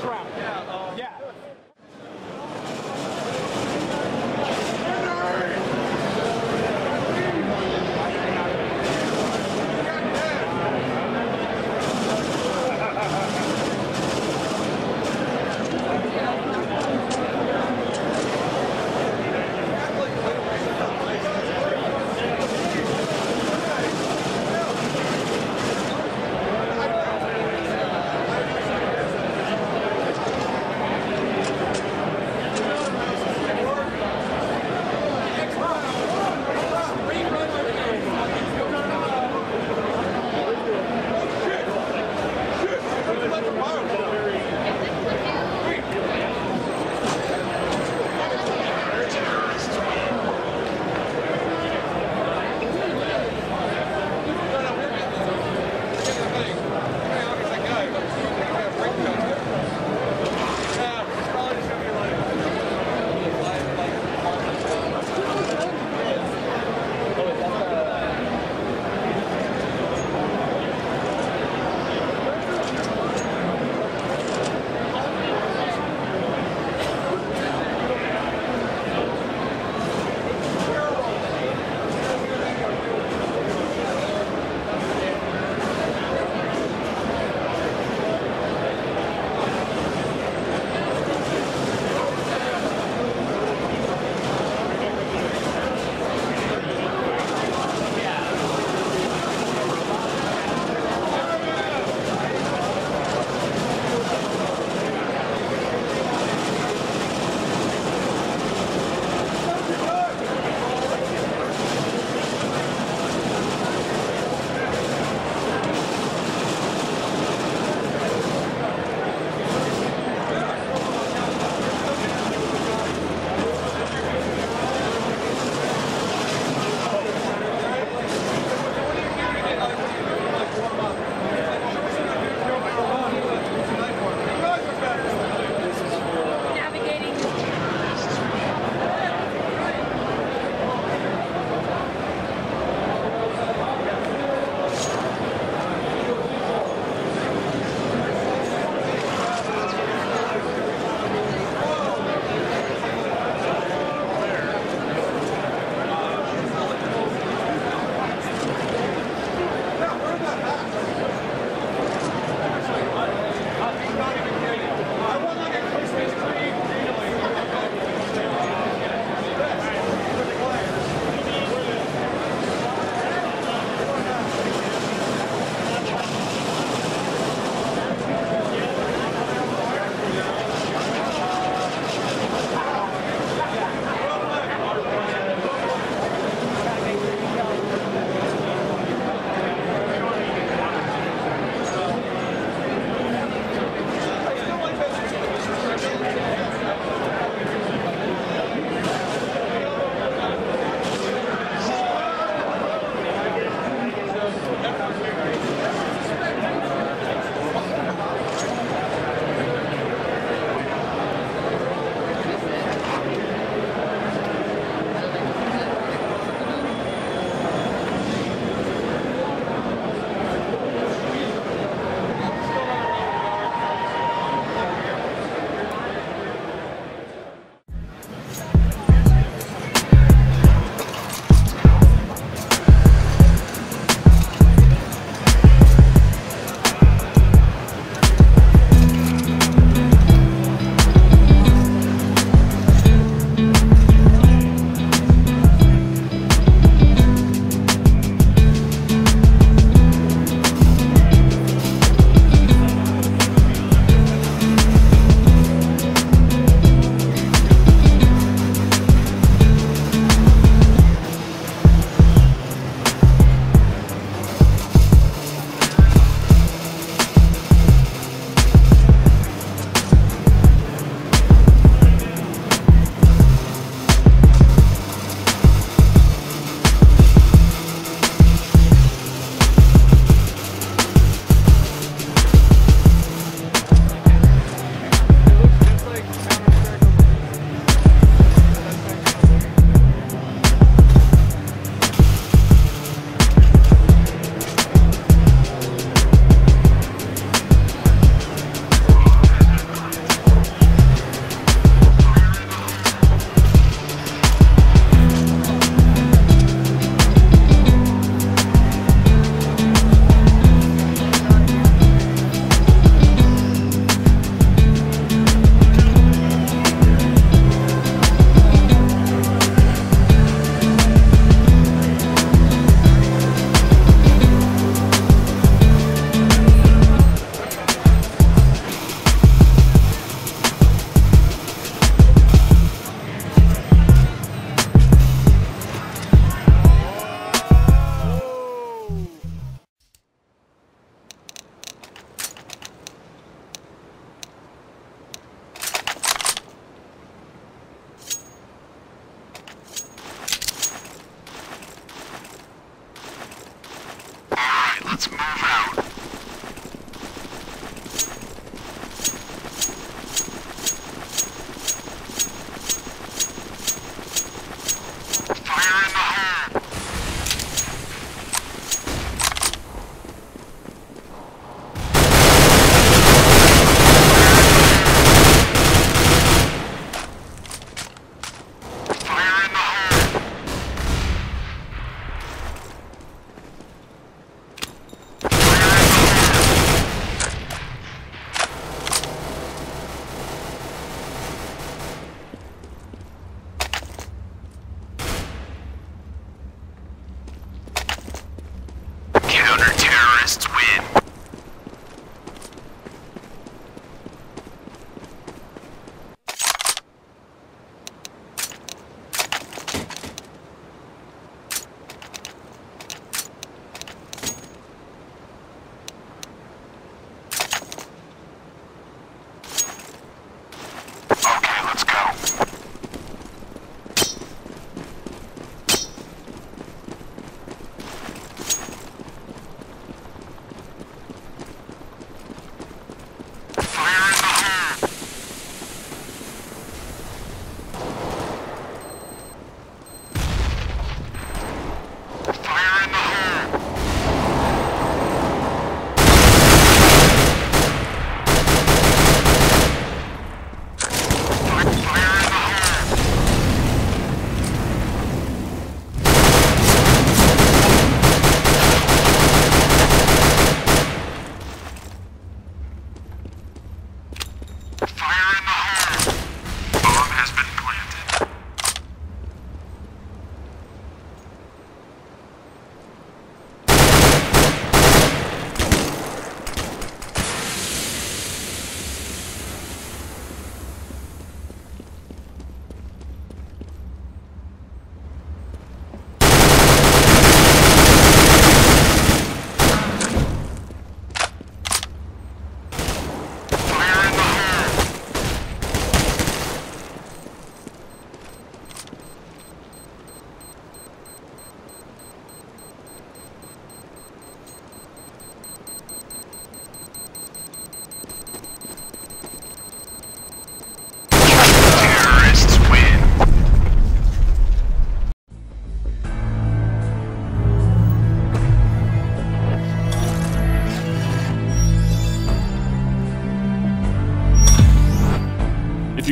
round. Yeah.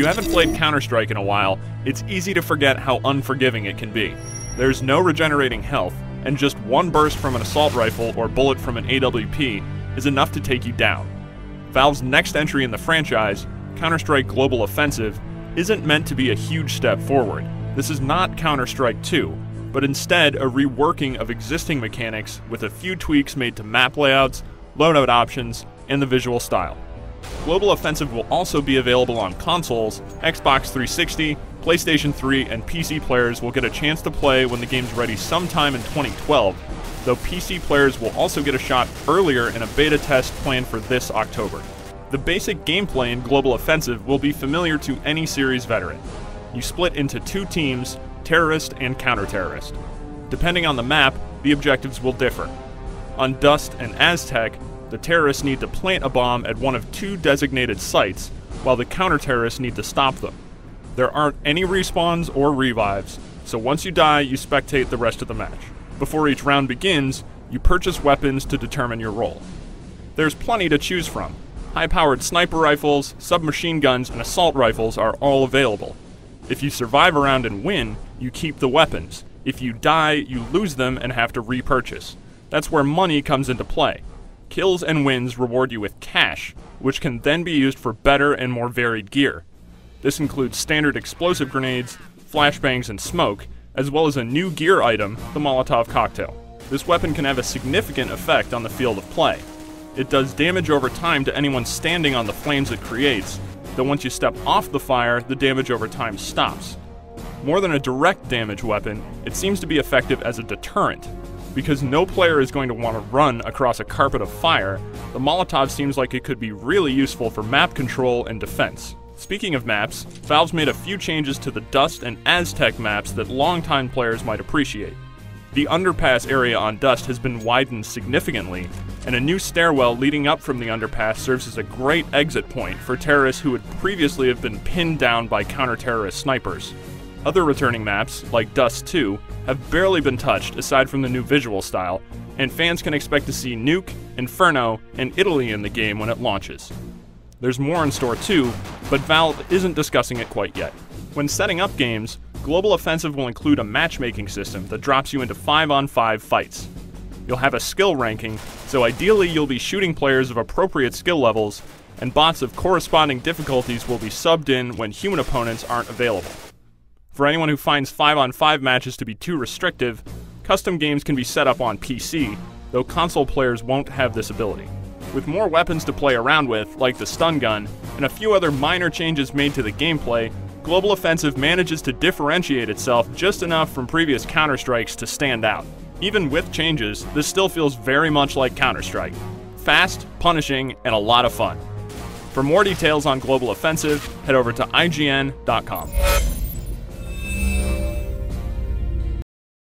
you haven't played Counter-Strike in a while, it's easy to forget how unforgiving it can be. There's no regenerating health, and just one burst from an assault rifle or bullet from an AWP is enough to take you down. Valve's next entry in the franchise, Counter-Strike Global Offensive, isn't meant to be a huge step forward. This is not Counter-Strike 2, but instead a reworking of existing mechanics with a few tweaks made to map layouts, loadout options, and the visual style. Global Offensive will also be available on consoles. Xbox 360, PlayStation 3, and PC players will get a chance to play when the game's ready sometime in 2012, though PC players will also get a shot earlier in a beta test planned for this October. The basic gameplay in Global Offensive will be familiar to any series veteran. You split into two teams, terrorist and counter-terrorist. Depending on the map, the objectives will differ. On Dust and Aztec, the terrorists need to plant a bomb at one of two designated sites, while the counter-terrorists need to stop them. There aren't any respawns or revives, so once you die, you spectate the rest of the match. Before each round begins, you purchase weapons to determine your role. There's plenty to choose from. High-powered sniper rifles, submachine guns, and assault rifles are all available. If you survive a round and win, you keep the weapons. If you die, you lose them and have to repurchase. That's where money comes into play. Kills and wins reward you with cash, which can then be used for better and more varied gear. This includes standard explosive grenades, flashbangs, and smoke, as well as a new gear item, the Molotov cocktail. This weapon can have a significant effect on the field of play. It does damage over time to anyone standing on the flames it creates, though once you step off the fire, the damage over time stops. More than a direct damage weapon, it seems to be effective as a deterrent. Because no player is going to want to run across a carpet of fire, the Molotov seems like it could be really useful for map control and defense. Speaking of maps, Valve's made a few changes to the Dust and Aztec maps that longtime players might appreciate. The underpass area on Dust has been widened significantly, and a new stairwell leading up from the underpass serves as a great exit point for terrorists who would previously have been pinned down by counter-terrorist snipers. Other returning maps, like Dust 2, have barely been touched aside from the new visual style, and fans can expect to see Nuke, Inferno, and Italy in the game when it launches. There's more in store too, but Valve isn't discussing it quite yet. When setting up games, Global Offensive will include a matchmaking system that drops you into 5-on-5 fights. You'll have a skill ranking, so ideally you'll be shooting players of appropriate skill levels, and bots of corresponding difficulties will be subbed in when human opponents aren't available. For anyone who finds 5-on-5 matches to be too restrictive, custom games can be set up on PC, though console players won't have this ability. With more weapons to play around with, like the stun gun, and a few other minor changes made to the gameplay, Global Offensive manages to differentiate itself just enough from previous Counter-Strikes to stand out. Even with changes, this still feels very much like Counter-Strike. Fast, punishing, and a lot of fun. For more details on Global Offensive, head over to IGN.com.